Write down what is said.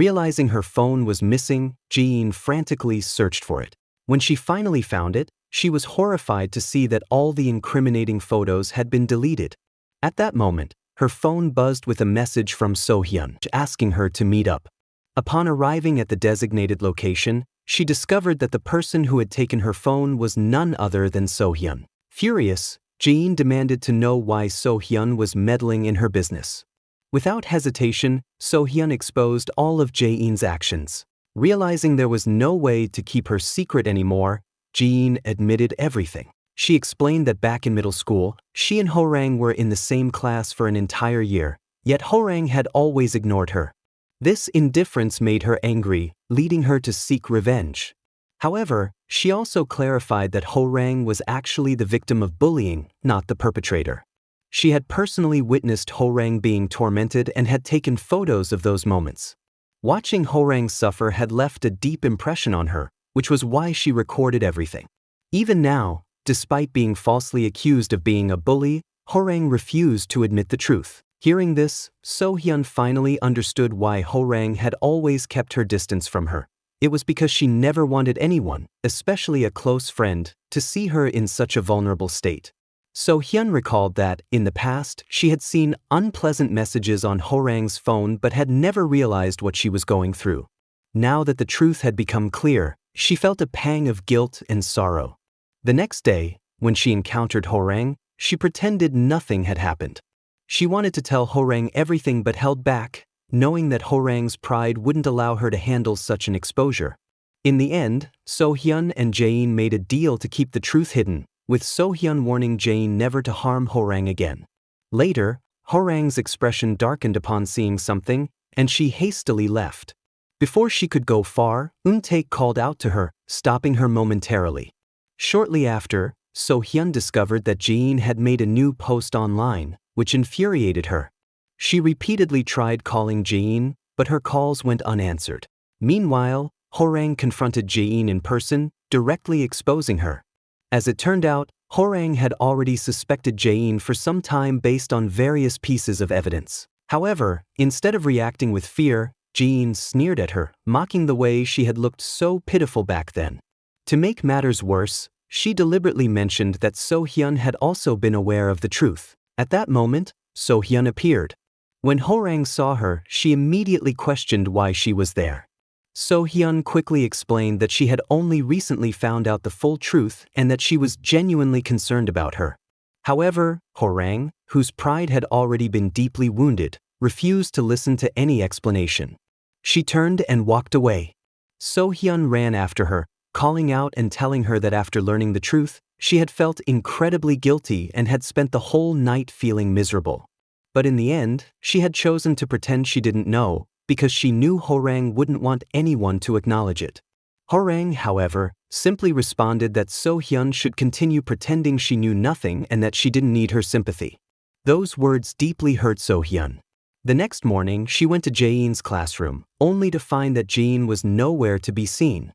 Realizing her phone was missing, Jean frantically searched for it. When she finally found it, she was horrified to see that all the incriminating photos had been deleted. At that moment, her phone buzzed with a message from So-hyun asking her to meet up. Upon arriving at the designated location, she discovered that the person who had taken her phone was none other than So-hyun. Furious, Jean demanded to know why So-hyun was meddling in her business. Without hesitation, So-hyun exposed all of Jae-in's actions. Realizing there was no way to keep her secret anymore, Jean admitted everything. She explained that back in middle school, she and Ho-rang were in the same class for an entire year, yet Ho-rang had always ignored her. This indifference made her angry, leading her to seek revenge. However, she also clarified that Ho-rang was actually the victim of bullying, not the perpetrator. She had personally witnessed Ho-rang being tormented and had taken photos of those moments. Watching Ho-rang suffer had left a deep impression on her, which was why she recorded everything. Even now, despite being falsely accused of being a bully, Ho-rang refused to admit the truth. Hearing this, So-hyun finally understood why Ho-rang had always kept her distance from her. It was because she never wanted anyone, especially a close friend, to see her in such a vulnerable state. So-hyun recalled that, in the past, she had seen unpleasant messages on Ho-rang's phone but had never realized what she was going through. Now that the truth had become clear, she felt a pang of guilt and sorrow. The next day, when she encountered Ho-rang, she pretended nothing had happened. She wanted to tell Ho-rang everything but held back, knowing that Ho-rang's pride wouldn't allow her to handle such an exposure. In the end, So-hyun and Jae-in made a deal to keep the truth hidden, with So-hyun warning Jae-in never to harm Ho-rang again. Later, Ho-rang's expression darkened upon seeing something, and she hastily left. Before she could go far, Eun-taek called out to her, stopping her momentarily. Shortly after, So-hyun discovered that Jae-in had made a new post online, which infuriated her. She repeatedly tried calling Jae-in, but her calls went unanswered. Meanwhile, Ho-rang confronted Jae-in in person, directly exposing her. As it turned out, Ho-rang had already suspected Jae-in for some time based on various pieces of evidence. However, instead of reacting with fear, Jae-in sneered at her, mocking the way she had looked so pitiful back then. To make matters worse, she deliberately mentioned that So-hyun had also been aware of the truth. At that moment, So-hyun appeared. When Ho-rang saw her, she immediately questioned why she was there. So-hyun quickly explained that she had only recently found out the full truth and that she was genuinely concerned about her. However, Ho-rang, whose pride had already been deeply wounded, refused to listen to any explanation. She turned and walked away. So-hyun ran after her, calling out and telling her that after learning the truth, she had felt incredibly guilty and had spent the whole night feeling miserable. But in the end, she had chosen to pretend she didn't know, because she knew Ho-rang wouldn't want anyone to acknowledge it. Ho-rang, however, simply responded that So-hyun should continue pretending she knew nothing and that she didn't need her sympathy. Those words deeply hurt So-hyun. The next morning, she went to Jae-in's classroom, only to find that Jae-in was nowhere to be seen.